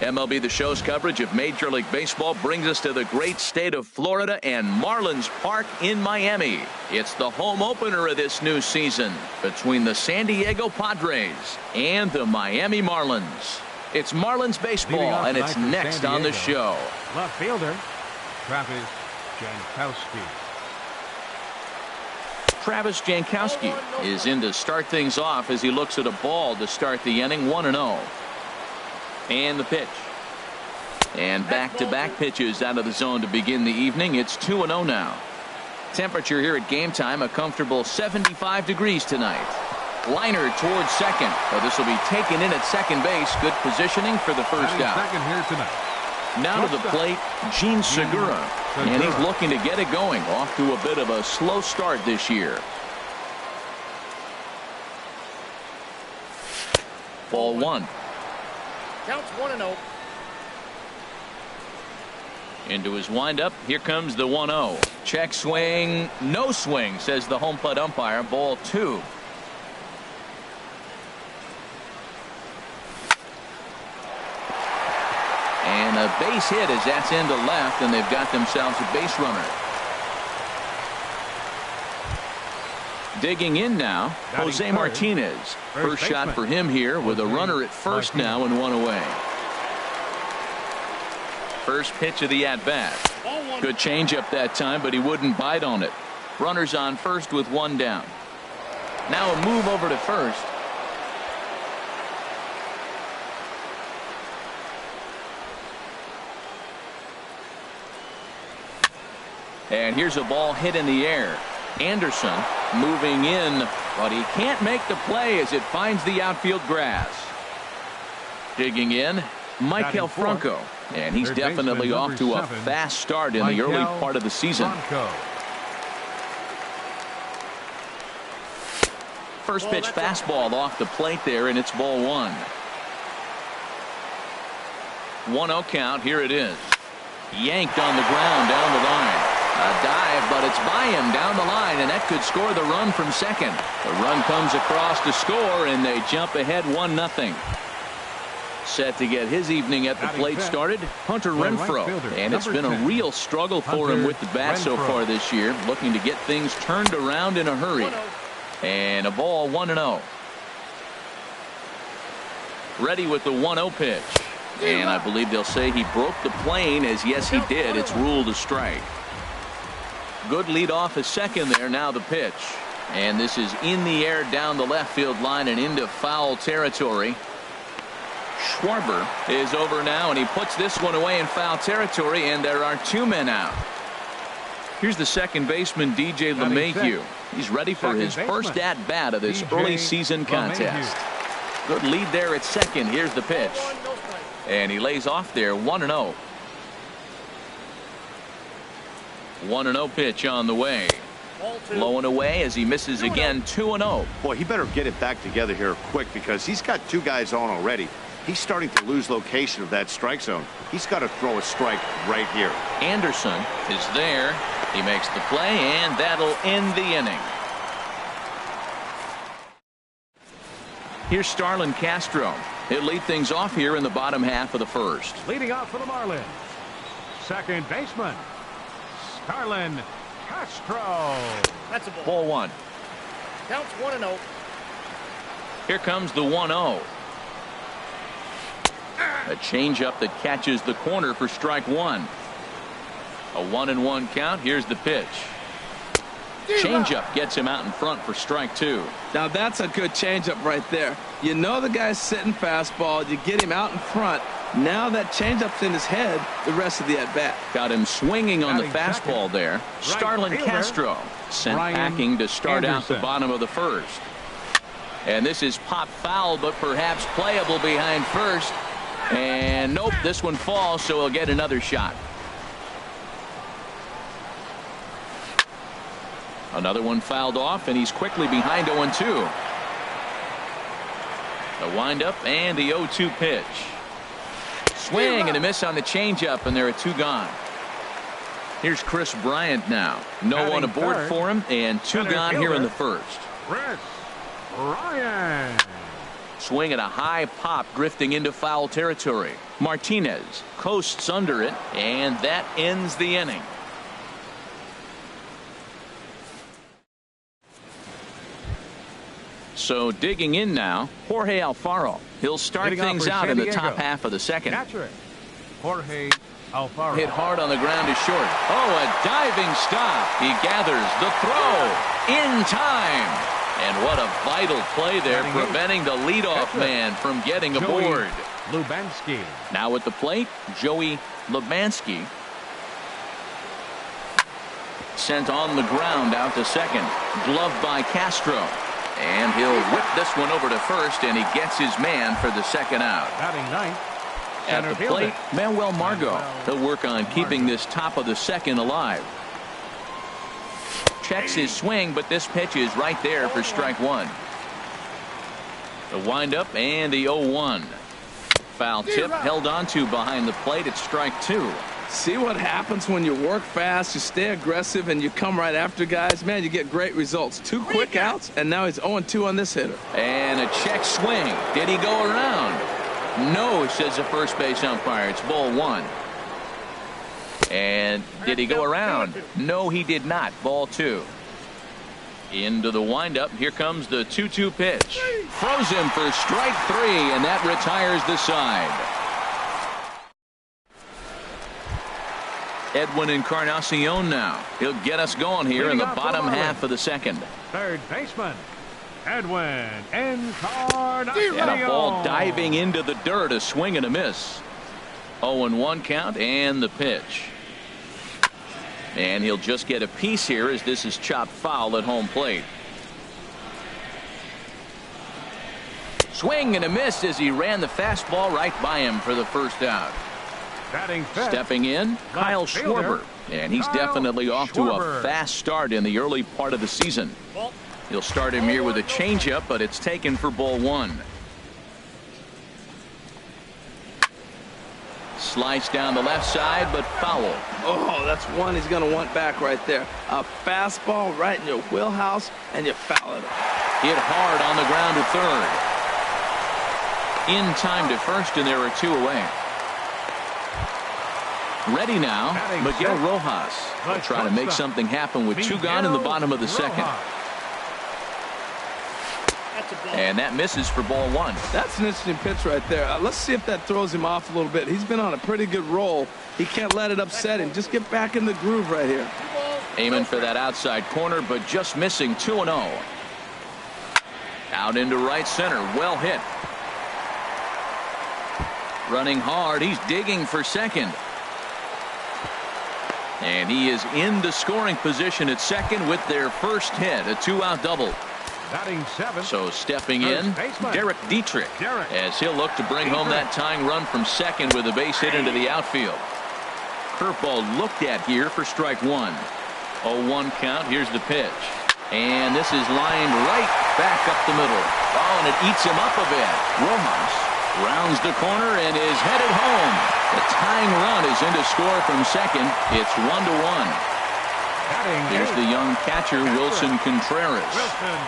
MLB The Show's coverage of Major League Baseball brings us to the great state of Florida and Marlins Park in Miami. It's the home opener of this new season between the San Diego Padres and the Miami Marlins. It's Marlins baseball, and it's next on the show. Left fielder, Travis Jankowski. Travis Jankowski is in to start things off as he looks at a ball to start the inning. 1-0. And the pitch. And back-to-back pitches out of the zone to begin the evening. It's 2-0 now. Temperature here at game time, a comfortable 75 degrees tonight. Liner towards second. But this will be taken in at second base. Good positioning for the first out. Second here tonight. Now to the plate, Gene Segura. And he's looking to get it going. Off to a bit of a slow start this year. Ball one. Counts 1-0. Into his windup. Here comes the 1-0. Check swing. No swing, says the home plate umpire. Ball two. And a base hit as that's into left, and they've got themselves a base runner. Digging in now, Jose Martinez. First shot for him here with a runner at first now and one away. First pitch of the at-bat. Good changeup that time, but he wouldn't bite on it. Runners on first with one down. Now a move over to first. And here's a ball hit in the air. Anderson moving in, but he can't make the play as it finds the outfield grass. Digging in, Michael Franco, and he's definitely off to a fast start in the early part of the season. First pitch fastball off the plate there, and it's ball one. 1-0 count. Here it is. Yanked on the ground down the line. A dive, but it's by him down the line, and that could score the run from second. The run comes across to score, and they jump ahead 1-0. Set to get his evening at the plate started, Hunter Renfroe. And it's been a real struggle for him with the bat so far this year, looking to get things turned around in a hurry. And a ball 1-0. Ready with the 1-0 pitch. And I believe they'll say he broke the plane, as yes he did. It's ruled a strike. Good lead off at second there. Now the pitch. And this is in the air down the left field line and into foul territory. Schwarber is over now, and he puts this one away in foul territory, and there are two men out. Here's the second baseman, DJ LeMahieu. He's ready for his first at-bat of this early season contest. Good lead there at second. Here's the pitch. And he lays off there. 1-0. 1-0 pitch on the way. Low and away as he misses again. 2-0. Boy, he better get it back together here quick, because he's got two guys on already. He's starting to lose location of that strike zone. He's got to throw a strike right here. Anderson is there. He makes the play, and that'll end the inning. Here's Starlin Castro. He'll lead things off here in the bottom half of the first. Leading off for the Marlins, second baseman, Starlin Castro. That's a Ball one. Counts 1-0. Here comes the 1-0. A changeup that catches the corner for strike one. A 1-1 count. Here's the pitch. Changeup gets him out in front for strike two. Now that's a good changeup right there. You know the guy's sitting fastball. You get him out in front. Now that changeup's in his head the rest of the at-bat. Got him swinging on the fastball there. Starlin Castro sent packing to start out the bottom of the first. And this is pop foul, but perhaps playable behind first. And nope, this one falls, so he'll get another shot. Another one fouled off, and he's quickly behind 0-2. The windup and the 0-2 pitch. Swing and a miss on the changeup, and there are two gone. Here's Chris Bryant now. No one aboard for him, and two gone here in the first. Chris Bryant. Swing at a high pop, drifting into foul territory. Martinez coasts under it, and that ends the inning. So digging in now, Jorge Alfaro. He'll start things out in the top half of the second. Jorge Alfaro. Hit hard on the ground is short. Oh, a diving stop. He gathers the throw in time. And what a vital play there, preventing the leadoff man from getting aboard. Lubanski. Now at the plate, Joey Lubanski. Sent on the ground out to second. Gloved by Castro. And he'll whip this one over to first, and he gets his man for the second out. Batting ninth. At the plate, Manuel Margot. He'll work on keeping this top of the second alive. Checks his swing, but this pitch is right there for strike one. The windup and the 0-1. Foul tip held onto behind the plate at strike two. See what happens when you work fast, you stay aggressive, and you come right after guys. Man, you get great results. 2 quick outs, and now he's 0-2 on this hitter. And a check swing. Did he go around? No, says the first base umpire. It's ball one. And did he go around? No, he did not. Ball two. Into the windup. Here comes the 2-2 pitch. Throws him for strike three, and that retires the side. Edwin Encarnacion now. He'll get us going here in the bottom half of the second. Third baseman, Edwin Encarnacion. And a ball diving into the dirt. A swing and a miss. 0-1 count and the pitch. And he'll just get a piece here as this is chopped foul at home plate. Swing and a miss as he ran the fastball right by him for the first out. Stepping in, Kyle Schwarber. And he's definitely off to a fast start in the early part of the season. He'll start him here with a changeup, but it's taken for ball one. Slice down the left side, but foul. Oh, that's one he's going to want back right there. A fastball right in your wheelhouse, and you foul it. Hit hard on the ground to third. In time to first, and there are two away. Ready now, Miguel Rojas. Will try to make something happen with two gone in the bottom of the second. And that misses for ball one. That's an interesting pitch right there. Let's see if that throws him off a little bit. He's been on a pretty good roll. He can't let it upset him. Just get back in the groove right here. Aiming for that outside corner, but just missing. 2-0. Out into right center. Well hit. Running hard. He's digging for second. And he is in the scoring position at second with their first hit. A 2-out double. So stepping in, Derek Dietrich, as he'll look to bring home that tying run from second with a base hit into the outfield. Curveball looked at here for strike one. 0-1 count. Here's the pitch. And this is lined right back up the middle. Oh, and it eats him up a bit. Rojas rounds the corner and is headed home. The tying run is in to score from second. It's 1-1. Here's the young catcher, Wilson Contreras,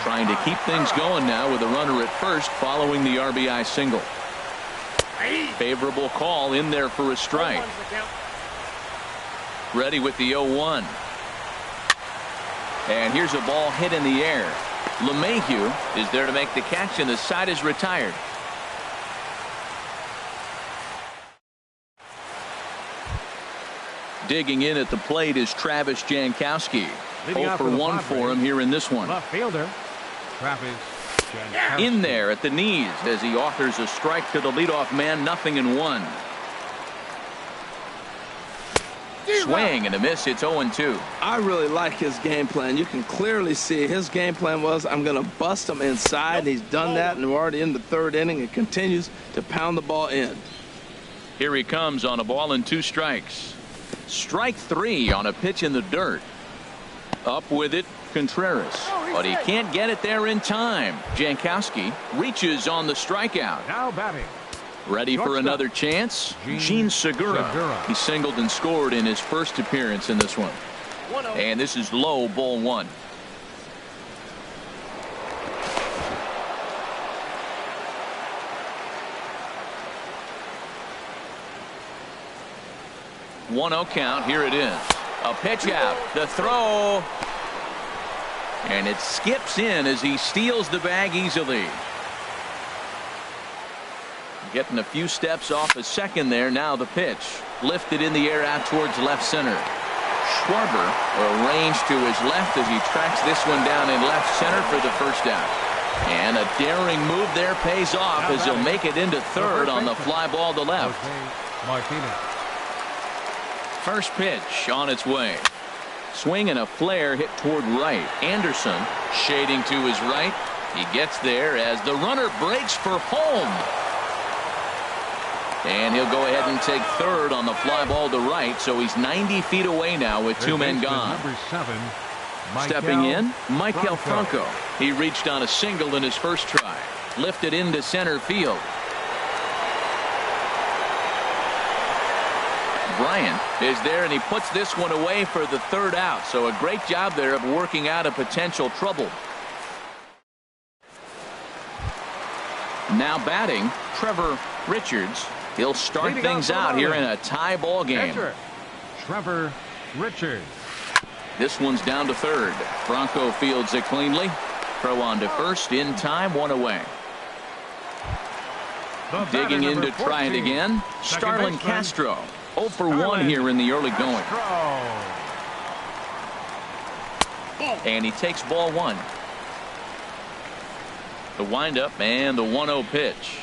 trying to keep things going now with a runner at first following the RBI single. Favorable call in there for a strike. Ready with the 0-1. And here's a ball hit in the air. LeMahieu is there to make the catch, and the side is retired. Digging in at the plate is Travis Jankowski. 0 for 1 for him here in this one. Left fielder, Travis Jankowski. In there at the knees as he offers a strike to the leadoff man. 0-1. Swing and a miss. It's 0-2. I really like his game plan. You can clearly see his game plan was, I'm going to bust him inside. He's done that, and we're already in the third inning. It continues to pound the ball in. Here he comes on a ball and 2 strikes. Strike 3 on a pitch in the dirt. Up with it, Contreras. But he can't get it there in time. Jankowski reaches on the strikeout. Now batting. Ready for another chance? Gene Segura. He singled and scored in his first appearance in this one. And this is low, ball one. 1-0 count. Here it is. A pitch out. The throw. And it skips in as he steals the bag easily. Getting a few steps off a second there. Now the pitch. Lifted in the air out towards left center. Schwarber arranged to his left as he tracks this one down in left center for the first out. And a daring move there pays off as he'll make it into third on the fly ball to left. First pitch on its way. Swing and a flare hit toward right. Anderson shading to his right. He gets there as the runner breaks for home. And he'll go ahead and take third on the fly ball to right, so he's 90 feet away now with two men gone. Number 7, Stepping in, Michael Franco. He reached on a single in his first try. Lifted into center field. Bryant is there, and he puts this one away for the third out. So a great job there of working out a potential trouble. Now batting, Trevor Richards. He'll start things out here in a tie ball game. Trevor Richards. This one's down to third. Franco fields it cleanly. Throw on to first in time, one away. Digging in to try it again. Starlin Castro. 0 for 1 here in the early going. And he takes ball one. The windup and the 1-0 pitch.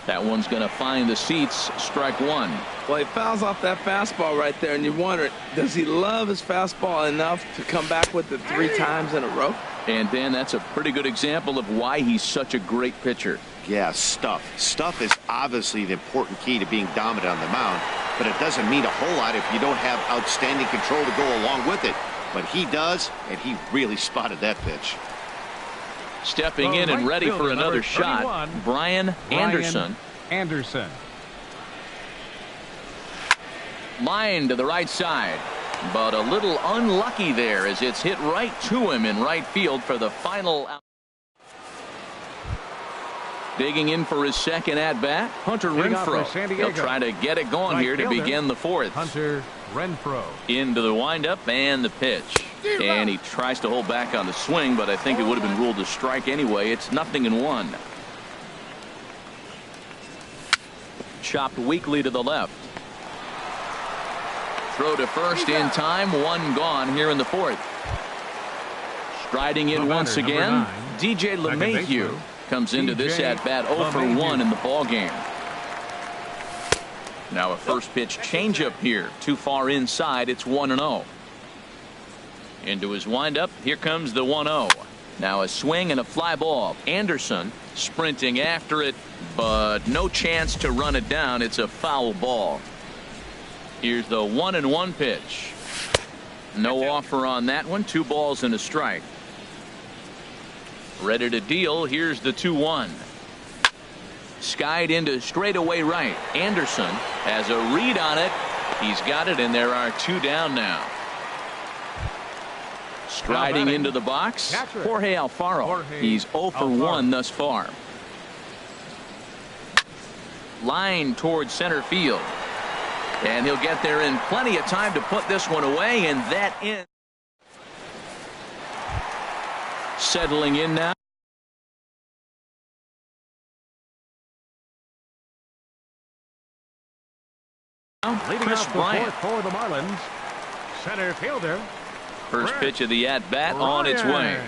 That one's going to find the seats. Strike one. Well, he fouls off that fastball right there, and you wonder, does he love his fastball enough to come back with it 3 times in a row? And Dan, that's a pretty good example of why he's such a great pitcher. Yeah, stuff. Stuff is obviously an important key to being dominant on the mound, but it doesn't mean a whole lot if you don't have outstanding control to go along with it. But he does, and he really spotted that pitch. Stepping in and ready for another shot, Brian Anderson. Line to the right side, but a little unlucky there as it's hit right to him in right field for the final out. Digging in for his second at bat, Hunter Renfroe. He'll try to get it going here to begin the fourth. Hunter Renfroe. Into the windup and the pitch. And he tries to hold back on the swing, but I think it would have been ruled a strike anyway. It's 0-1. Chopped weakly to the left. Throw to first in time. One gone here in the fourth. Striding in once again, DJ LeMahieu comes into this at bat 0 for 1 in the ball game. Now a first pitch changeup here, too far inside. It's 1-0. Into his windup. Here comes the 1-0. Now a swing and a fly ball. Anderson sprinting after it, but no chance to run it down. It's a foul ball. Here's the 1-1 pitch. No offer on that one. 2 balls and a strike. Ready to deal. Here's the 2-1. Skied into straightaway right. Anderson has a read on it. He's got it, and there are 2 down now. Striding into the box, Jorge Alfaro. He's 0 for 1 thus far. Line towards center field. And he'll get there in plenty of time to put this one away, and that in. Settling in now. Chris Bryant for the Marlins. Center fielder. First pitch of the at-bat on its way.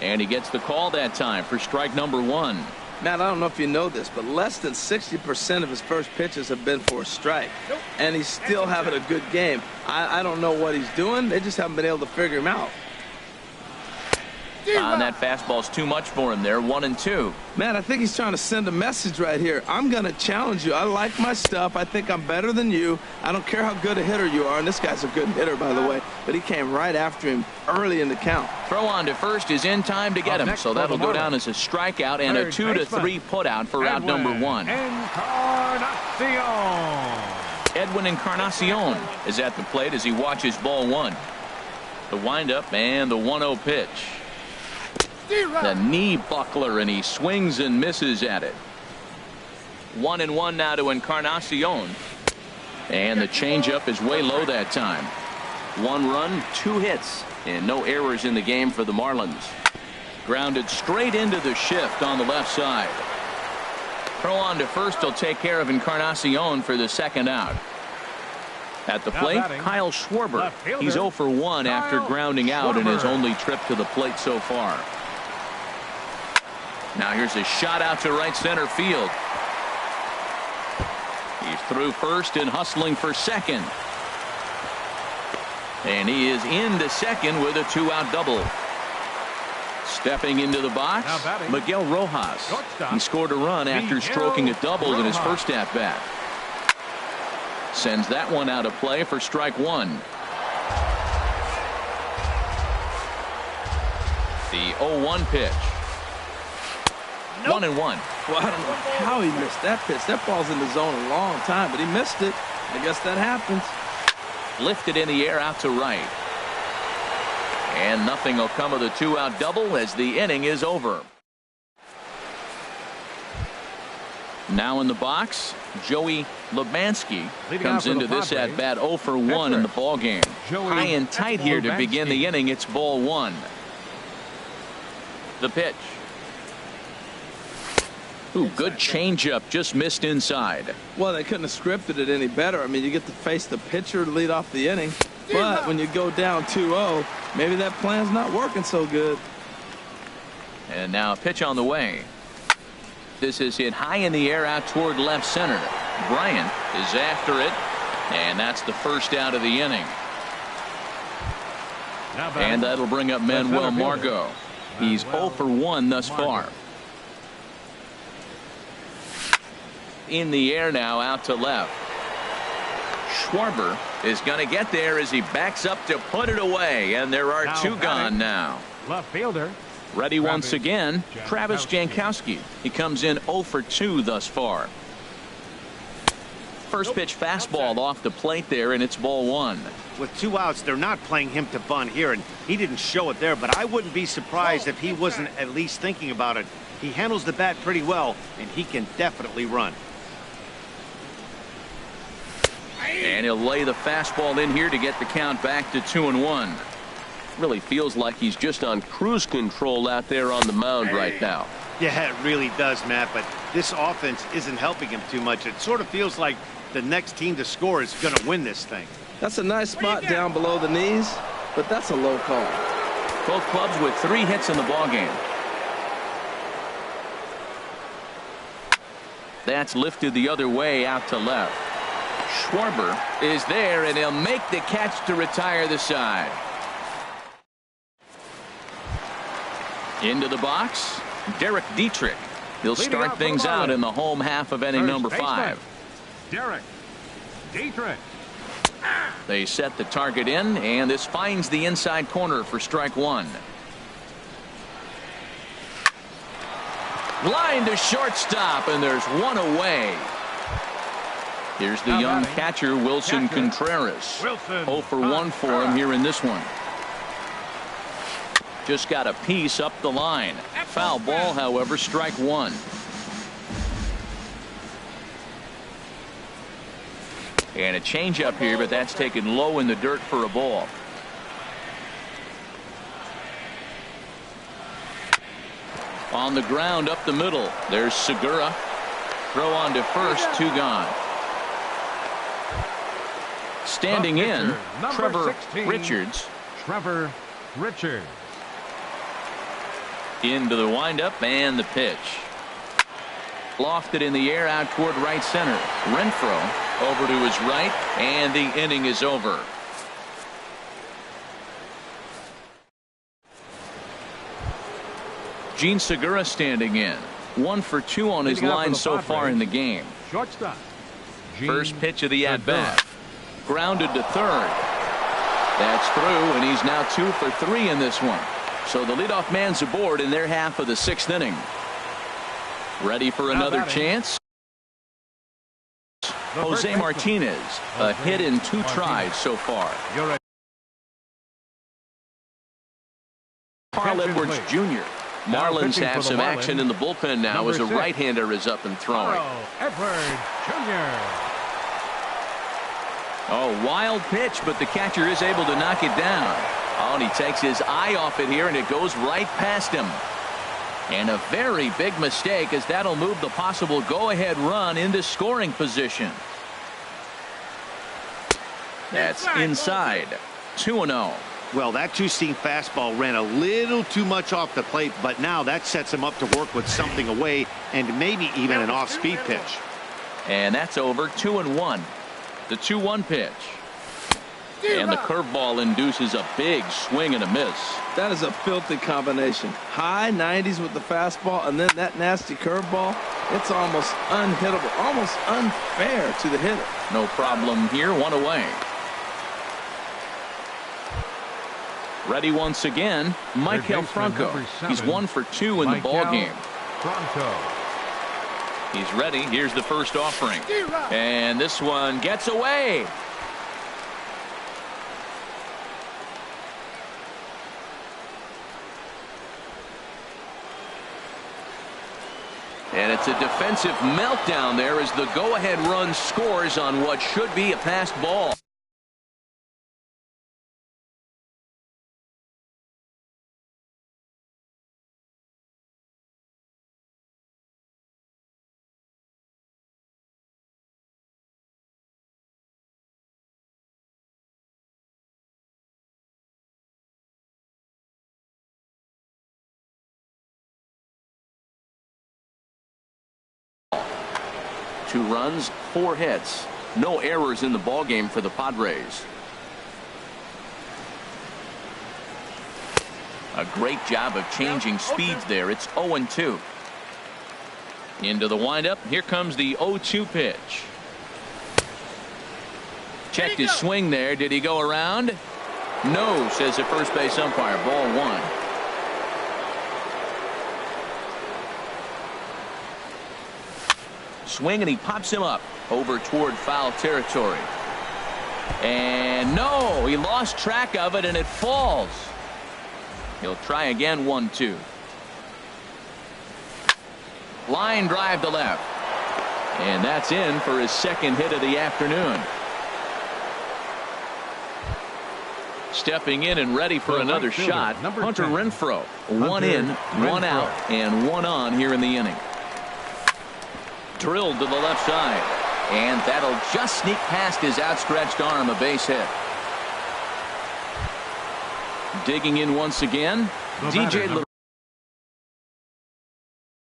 And he gets the call that time for strike number 1. Matt, I don't know if you know this, but less than 60% of his first pitches have been for a strike. And he's still having a good game. I don't know what he's doing. They just haven't been able to figure him out. And that fastball's too much for him there. 1-2. Man, I think he's trying to send a message right here. I'm going to challenge you. I like my stuff. I think I'm better than you. I don't care how good a hitter you are. And this guy's a good hitter, by the way. But he came right after him early in the count. Throw on to first is in time to get him. So that'll go down as a strikeout and a 2-3 putout for out number 1. Edwin Encarnacion is at the plate as he watches ball 1. The windup and the 1-0 pitch. The knee buckler, and he swings and misses at it. 1-1 now to Encarnacion. And the changeup is way low that time. 1 run, 2 hits, and no errors in the game for the Marlins. Grounded straight into the shift on the left side. Throw on to first will take care of Encarnacion for the second out. At the plate, Kyle Schwarber. He's 0 for 1 after grounding out in his only trip to the plate so far. Now here's a shot out to right center field. He's through first and hustling for second. And he is into second with a 2-out double. Stepping into the box, Miguel Rojas. He scored a run after stroking a double in his first at-bat. Sends that one out of play for strike 1. The 0-1 pitch. 1-1. Well, I don't know how he missed that pitch. That ball's in the zone a long time, but he missed it. I guess that happens. Lifted in the air out to right. And nothing will come of the 2-out double as the inning is over. Now in the box, Joey Lebansky comes into this at bat 0 for 1 in the ball game. High and tight here to begin the inning. It's ball 1. The pitch. Ooh, good changeup, just missed inside. Well, they couldn't have scripted it any better. I mean, you get to face the pitcher to lead off the inning. But when you go down 2-0, maybe that plan's not working so good. And now a pitch on the way. This is hit high in the air out toward left center. Bryant is after it, and that's the first out of the inning. And that'll bring up Manuel Margot. He's 0 for 1 thus far. In the air now out to left. Schwarber is going to get there as he backs up to put it away, and there are 2 gone now. Left fielder. Ready once again, Travis Jankowski. He comes in 0 for 2 thus far. First pitch fastball off the plate there, and it's ball 1. With 2 outs, they're not playing him to bunt here, and he didn't show it there, but I wouldn't be surprised if he wasn't at least thinking about it. He handles the bat pretty well, and he can definitely run. And he'll lay the fastball in here to get the count back to 2-1. Really feels like he's just on cruise control out there on the mound right now. Yeah, it really does, Matt, but this offense isn't helping him too much. It sort of feels like the next team to score is going to win this thing. That's a nice spot down below the knees, but that's a low call. Both clubs with 3 hits in the ballgame. That's lifted the other way out to left. Schwarber is there, and he'll make the catch to retire the side. Into the box, Derek Dietrich. He'll start things out in the home half of inning number 5. Derek Dietrich. They set the target in, and this finds the inside corner for strike 1. Line to shortstop, and there's 1 away. Here's the young catcher, Wilson Contreras. 0 for 1 for him here in this one. Just got a piece up the line. Foul ball, however, strike 1. And a changeup here, but that's taken low in the dirt for a ball. On the ground up the middle. There's Segura. Throw on to first, 2 gone. Standing in, Trevor Richards. Trevor Richards. Into the windup and the pitch. Lofted in the air out toward right center. Renfroe over to his right, and the inning is over. Gene Segura standing in. 1 for 2 on his line so far in the game. Shortstop. First pitch of the at-bat. Grounded to third. That's through, and he's now 2 for 3 in this one. So the leadoff man's aboard in their half of the 6th inning. Ready for another chance. Jose Martinez, a hit in 2 tries so far. Carl Edwards Jr. Marlins have some action in the bullpen now as a right-hander is up and throwing. Edwards Jr. Oh, wild pitch, but the catcher is able to knock it down. Oh, and he takes his eye off it here, and it goes right past him. And a very big mistake, as that'll move the possible go-ahead run into scoring position. That's inside. 2-0. Well, that two-seam fastball ran a little too much off the plate, but now that sets him up to work with something away and maybe even an off-speed pitch. And that's over. 2-1. The 2-1 pitch. And the curveball induces a big swing and a miss. That is a filthy combination. High 90s with the fastball, and then that nasty curveball. It's almost unhittable, almost unfair to the hitter. No problem here. 1 away. Ready once again, Michael Franco. He's 1 for 2 in the ball game. Franco. He's ready. Here's the first offering. And this one gets away. And it's a defensive meltdown there as the go-ahead run scores on what should be a passed ball. Two runs, 4 hits. No errors in the ballgame for the Padres. A great job of changing speeds there. It's 0-2. Into the windup. Here comes the 0-2 pitch. Checked his swing there. Did he go around? No, says the first base umpire. Ball 1. Swing, and he pops him up over toward foul territory. And no, he lost track of it, and it falls. He'll try again. 1-2. Line drive to left. And that's in for his second hit of the afternoon. Stepping in and ready for another shot, Hunter Renfroe. 1 in, 1 out, and 1 on here in the inning. Drilled to the left side, and that'll just sneak past his outstretched arm. A base hit. Digging in once again, DJ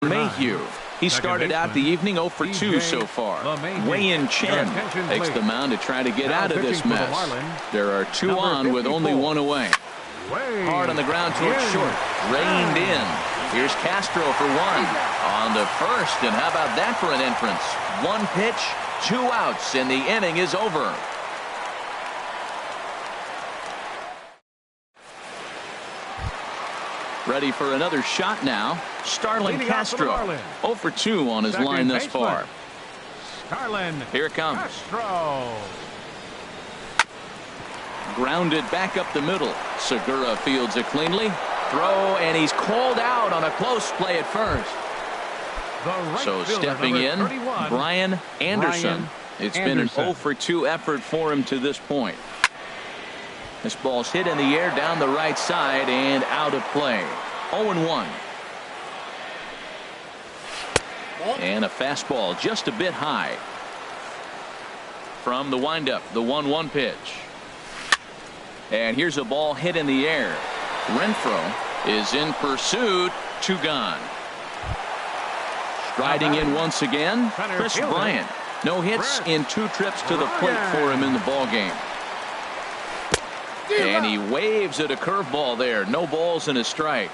LeMahieu. He started out the evening 0 for 2 so far. Wei-Yin Chen takes the mound to try to get out of this mess. There are 2 on with only 1 away. Hard on the ground towards short. Reined in. Here's Castro for 1 on the first, and how about that for an entrance? 1 pitch, 2 outs, and the inning is over. Ready for another shot now. Starlin Castro. 0 for 2 on his line thus far. Here it comes. Castro. Grounded back up the middle. Segura fields it cleanly. Throw, and he's called out on a close play at first. So stepping in, Brian Anderson. It's been an 0 for 2 effort for him to this point. This ball's hit in the air down the right side and out of play. 0-1. And a fastball just a bit high. From the windup, the 1-1 pitch. And here's a ball hit in the air. Renfroe is in pursuit. 2 gone. Striding in once again, Chris Bryant. No hits in 2 trips to the plate for him in the ball game. And he waves at a curveball there. No balls and a strike.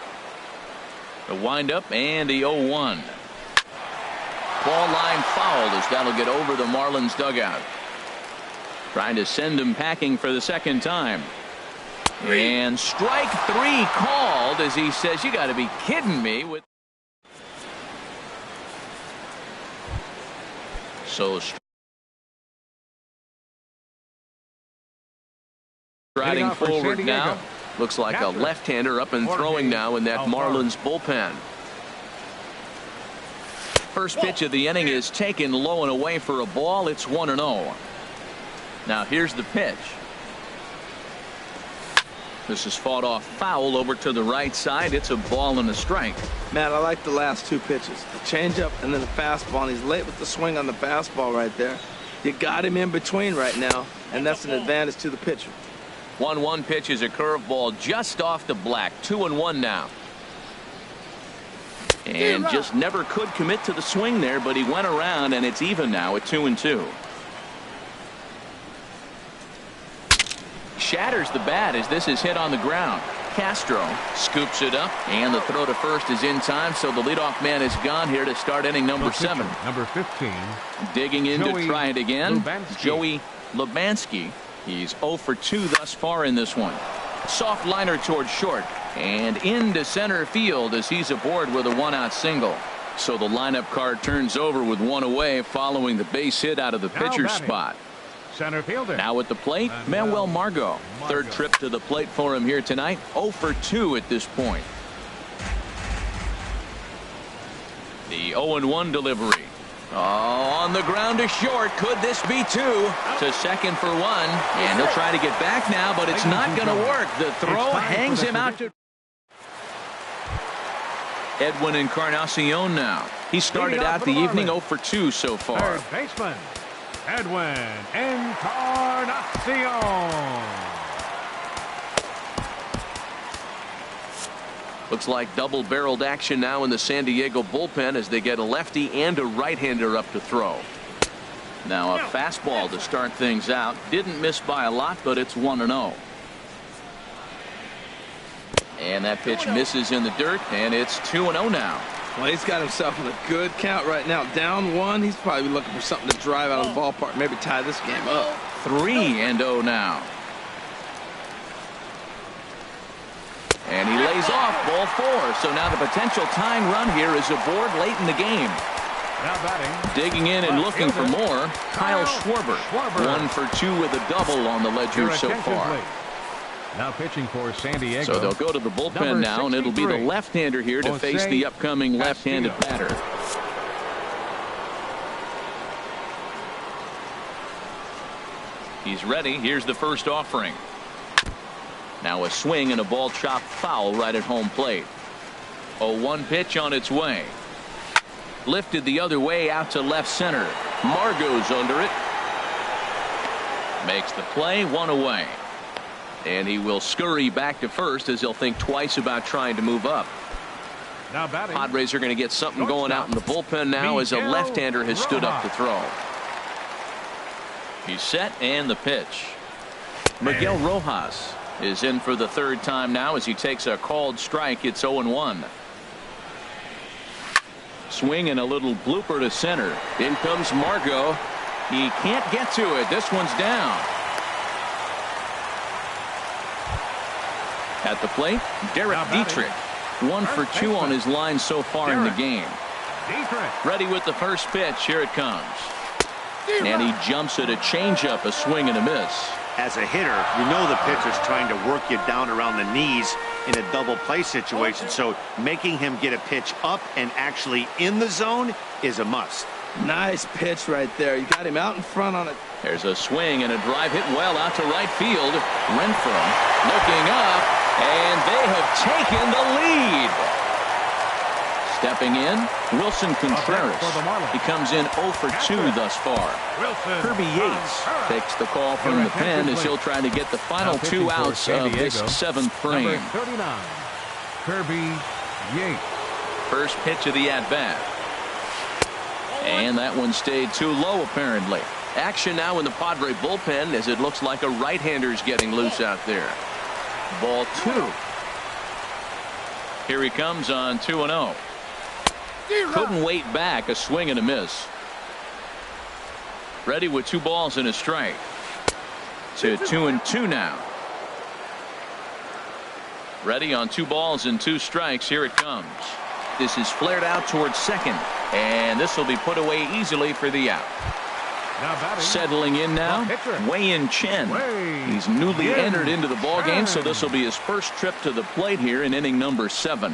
The windup and the 0-1. Ball line fouled as that'll get over the Marlins dugout. Trying to send him packing for the second time. And strike 3 called as he says, you got to be kidding me. So striding forward now. Looks like a left-hander up and throwing now in that Marlins bullpen. First pitch of the inning is taken low and away for a ball. It's 1-0. Now here's the pitch. This is fought off foul over to the right side. It's a ball and a strike. Man, I like the last two pitches. The changeup and then the fastball. And he's late with the swing on the fastball right there. You got him in between right now, and that's an advantage to the pitcher. 1-1 pitch is a curveball just off the black. 2-1 now. And just never could commit to the swing there, but he went around, and it's even now at 2-2. Shatters the bat as this is hit on the ground. Castro scoops it up, and the throw to first is in time, so the leadoff man is gone here to start inning number 7. Number 15. Digging in to try it again. Lubanski. Joey Lubanski. He's 0 for 2 thus far in this one. Soft liner towards short and into center field as he's aboard with a 1-out single. So the lineup card turns over with 1 away following the base hit out of the pitcher's spot. Center fielder. Now at the plate, Manuel Margot. Third trip to the plate for him here tonight. 0 for 2 at this point. The 0-1 delivery. Oh, on the ground to short. Could this be 2? To second for 1. And he'll try to get back now, but it's not going to work. The throw hangs him out to Edwin Encarnacion now. He started out the evening 0 for 2 so far. Third baseman, Edwin Encarnacion. Looks like double-barreled action now in the San Diego bullpen as they get a lefty and a right-hander up to throw. Now a fastball to start things out. Didn't miss by a lot, but it's 1-0. And that pitch misses in the dirt, and it's 2-0 now. Well, he's got himself in a good count right now. Down 1. He's probably looking for something to drive out of the ballpark. Maybe tie this game up. 3-0 now. And he lays off ball 4. So now the potential tying run here is aboard late in the game. Now batting. Digging in and looking for more, Kyle Schwarber. 1 for 2 with a double on the ledger so far. Now pitching for San Diego. So they'll go to the bullpen now, and it'll be the left-hander here to face the upcoming left-handed batter. He's ready. Here's the first offering. Now a swing and a ball chopped foul right at home plate. 0-1 pitch on its way. Lifted the other way out to left center. Margot's under it. Makes the play, 1 away. And he will scurry back to first as he'll think twice about trying to move up. Now batting. Padres are going to get something going out in the bullpen now as a left-hander has stood up to throw. He's set and the pitch. Miguel Rojas is in for the third time now as he takes a called strike. It's 0-1. Swing and a little blooper to center. In comes Margot. He can't get to it. This one's down. At the plate, Derek Dietrich. 1 for 2 on his line so far in the game. Ready with the first pitch. Here it comes. And he jumps at a changeup, a swing and a miss. As a hitter, you know the pitcher's trying to work you down around the knees in a double play situation, so making him get a pitch up and actually in the zone is a must. Nice pitch right there. You got him out in front on it. There's a swing and a drive hit well out to right field. Renfroe looking up, and they have taken the lead. Stepping in, Wilson Contreras. He comes in 0 for 2 thus far. Kirby Yates takes the call from the pen as he'll try to get the final 2 outs of this 7th frame. 39, Kirby Yates. First pitch of the at-bat. And that one stayed too low apparently. Action now in the Padre bullpen as it looks like a right-hander's getting loose out there. Ball 2. Here he comes on 2-0. Couldn't wait back. A swing and a miss. Ready with 2 balls and a strike. To 2-2 now. Ready on 2 balls and 2 strikes. Here it comes. This is flared out towards second, and this will be put away easily for the out. Settling in now, Wei-Yin Chen. He's newly entered into the ball game, so this will be his first trip to the plate here in inning number 7.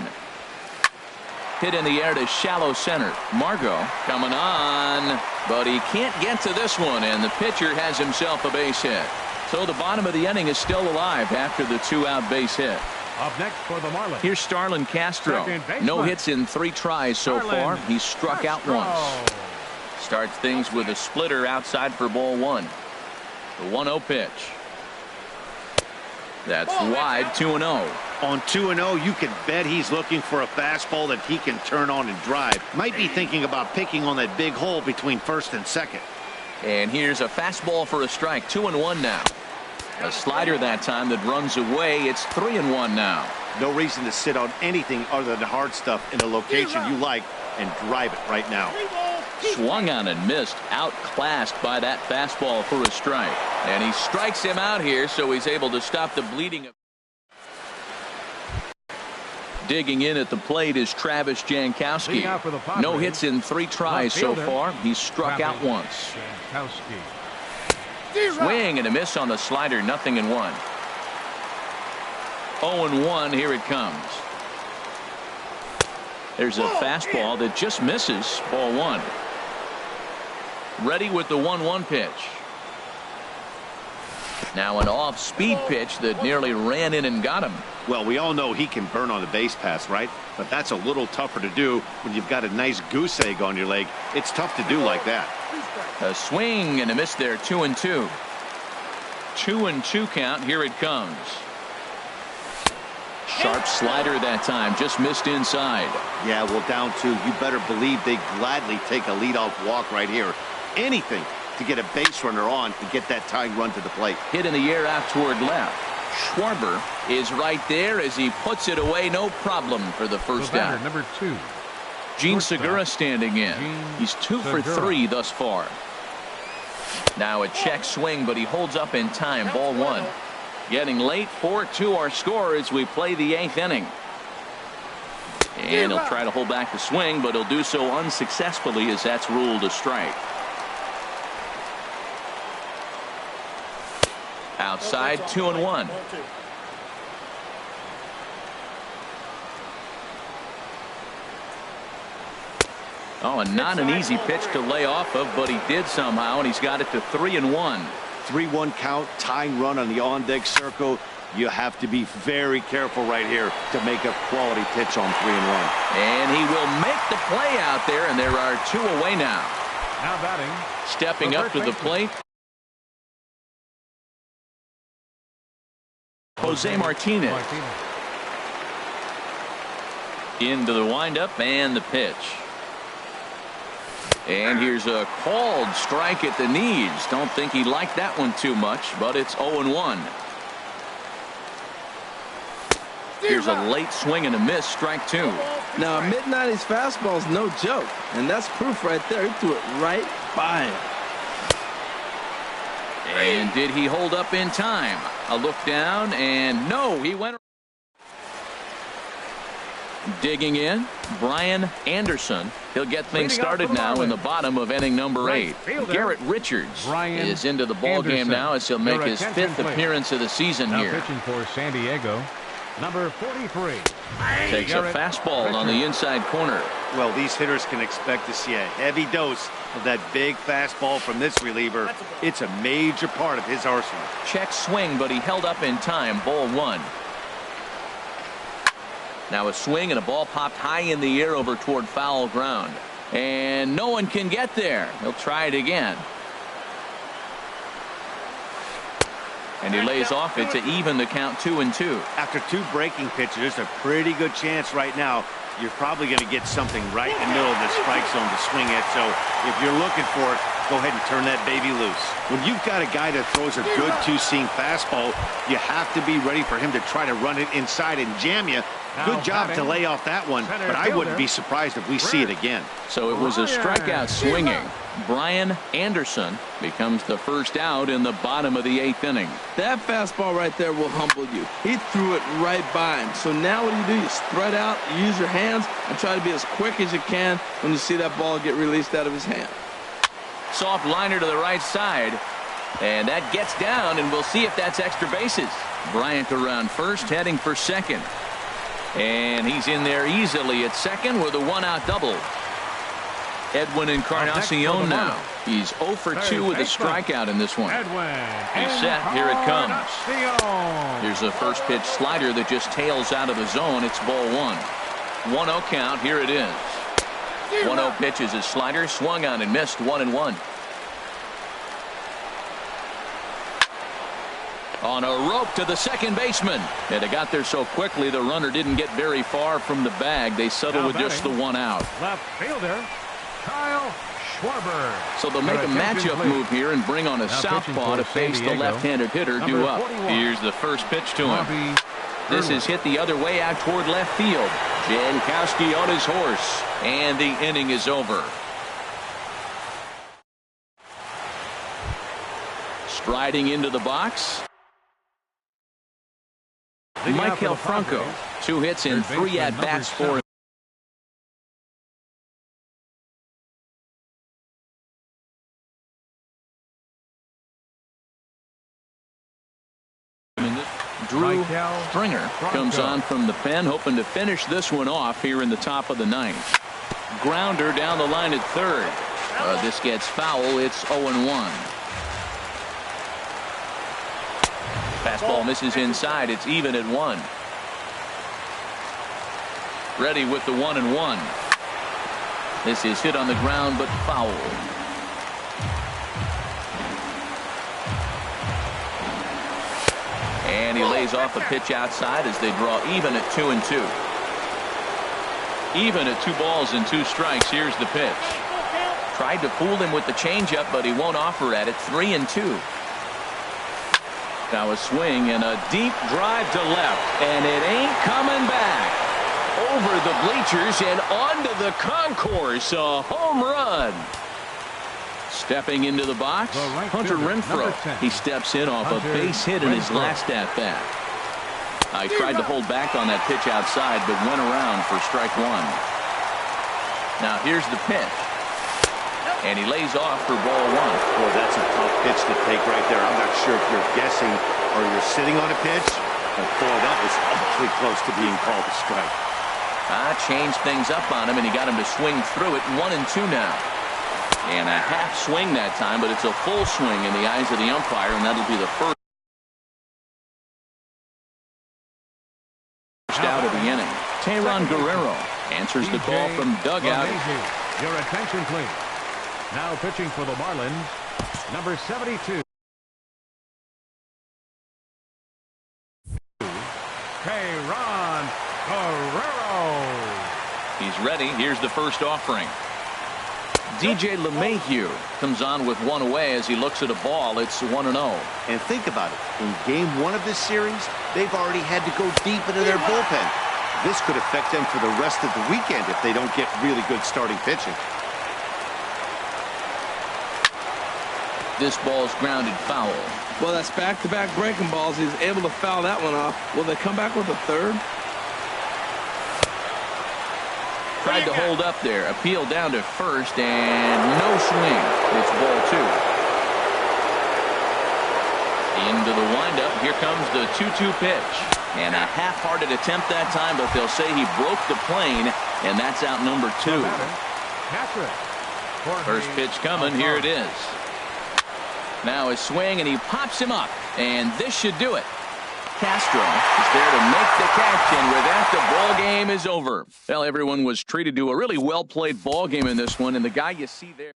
Hit in the air to shallow center. Margot coming on, but he can't get to this one, and the pitcher has himself a base hit. So the bottom of the inning is still alive after the 2-out base hit. Up next for the Marlins. Here's Starlin Castro. No hits in 3 tries so far. He's struck out once. Starts things with a splitter outside for ball 1. The 1-0 pitch. That's wide, 2-0. On 2-0, you can bet he's looking for a fastball that he can turn on and drive. Might be thinking about picking on that big hole between first and second. And here's a fastball for a strike. 2-1 now. A slider that time that runs away. It's 3-1 now. No reason to sit on anything other than hard stuff in a location you like and drive it right now. Swung on and missed. Outclassed by that fastball for a strike. And he strikes him out here, so he's able to stop the bleeding. Digging in at the plate is Travis Jankowski. No hits in 3 tries so far. He's struck out once. Swing and a miss on the slider. 0-1. 0-1. Here it comes. There's a fastball that just misses. Ball 1. Ready with the 1-1 pitch. Now an off-speed pitch that nearly ran in and got him. Well, we all know he can burn on the base pass, right? But that's a little tougher to do when you've got a nice goose egg on your leg. It's tough to do like that. A swing and a miss there. 2-2. 2-2 count. Here it comes. Sharp slider that time. Just missed inside. Yeah, well, down 2. You better believe they gladly take a leadoff walk right here. Anything to get a base runner on and get that tying run to the plate. Hit in the air out toward left. Schwarber is right there as he puts it away. No problem for the first out. Number 2. Gene Segura standing in. He's 2 for 3 thus far. Now a check swing, but he holds up in time. Ball 1. Getting late. 4-2 our score as we play the 8th inning. And he'll try to hold back the swing, but he'll do so unsuccessfully as that's ruled a strike. Outside, 2-1. Oh, and not an easy pitch to lay off of, but he did somehow, and he's got it to 3-1. 3-1 count, tying run on the on-deck circle. You have to be very careful right here to make a quality pitch on 3-1. And he will make the play out there, and there are 2 away now. Now batting. Stepping up to the plate. Jose Martinez. Into the windup and the pitch. And here's a called strike at the knees. Don't think he liked that one too much, but it's 0-1. Here's a late swing and a miss. Strike 2. Now, a mid-90s fastball is no joke, and that's proof right there. He threw it right by him. And did he hold up in time? A look down, and no, he went. Digging in, Brian Anderson. He'll get things started now in the bottom of inning number 8. Garrett Richards is into the ball game now as he'll make his 5th appearance of the season now here. Pitching for San Diego, number 43. Takes a fastball on the inside corner. Well, these hitters can expect to see a heavy dose of that big fastball from this reliever. It's a major part of his arsenal. Check swing, but he held up in time. Ball 1. Now a swing and a ball popped high in the air over toward foul ground. And no one can get there. He'll try it again. And he lays off it to even the count 2-2. After 2 breaking pitches, there's a pretty good chance right now you're probably going to get something right in the middle of the strike zone to swing at. So if you're looking for it, go ahead and turn that baby loose. When you've got a guy that throws a good 2-seam fastball, you have to be ready for him to try to run it inside and jam you. Good job to lay off that one, but I wouldn't be surprised if we see it again. So it was a strikeout swinging. Brian Anderson becomes the first out in the bottom of the 8th inning. That fastball right there will humble you. He threw it right by him. So now what do? You spread out, you use your hands, and try to be as quick as you can when you see that ball get released out of his hand. Soft liner to the right side. And that gets down, and we'll see if that's extra bases. Bryant around first, heading for second. And he's in there easily at second with a one-out double. Edwin Encarnacion now. He's 0 for 2 with a strikeout in this one. He's set. Here it comes. Here's a first pitch slider that just tails out of the zone. It's ball one. 1-0 count. Here it is. 1-0 pitch is his slider. Swung on and missed. 1-1. On a rope to the second baseman. And it got there so quickly the runner didn't get very far from the bag. They settled with just the one out. Left fielder, Kyle Schwarber. So they'll make a matchup move here and bring on a southpaw to face the left-handed hitter due up. Here's the first pitch to him. This is hit the other way out toward left field. Jankowski on his horse. And the inning is over. Striding into the box, Michael Franco. 2 hits and 3 at-bats for him. Drew Stringer comes on from the pen, hoping to finish this one off here in the top of the ninth. Grounder down the line at third. This gets foul. It's 0-1. Fastball misses inside. It's even at 1. Ready with the 1-1. This is hit on the ground but foul. And he lays off a pitch outside as they draw even at 2-2. Even at 2 balls and 2 strikes. Here's the pitch. Tried to fool him with the changeup, but he won't offer at it. 3-2. Now a swing and a deep drive to left, and it ain't coming back. Over the bleachers and onto the concourse. A home run. Stepping into the box, Hunter Renfroe. He steps in off a base hit in his last at-bat. I tried to hold back on that pitch outside, but went around for strike 1. Now here's the pitch. And he lays off for ball 1. Boy, that's a tough pitch to take right there. I'm not sure if you're guessing or you're sitting on a pitch. But boy, that was awfully close to being called a strike. Changed things up on him, and he got him to swing through it. 1-2 now. And a half swing that time, but it's a full swing in the eyes of the umpire, and that'll be the first out of the inning. Teheran Guerrero answers the call from dugout. Your attention, please. Now pitching for the Marlins, number 72. Teheran Guerrero. He's ready. Here's the first offering. DJ LeMahieu comes on with 1 away as he looks at a ball. It's 1-0. And think about it. In game 1 of this series, they've already had to go deep into their bullpen. This could affect them for the rest of the weekend if they don't get really good starting pitching. This ball's grounded foul. Well, that's back-to-back breaking balls. He's able to foul that one off. Will they come back with a third? Tried to hold up there. Appeal down to first, and no swing. It's ball 2. Into the windup. Here comes the 2-2 pitch. And a half-hearted attempt that time, but they'll say he broke the plane, and that's out number 2. First pitch coming. Here it is. Now a swing, and he pops him up, and this should do it. Castro is there to make the catch, and with that, the ball game is over. Well, everyone was treated to a really well-played ball game in this one, and the guy you see there.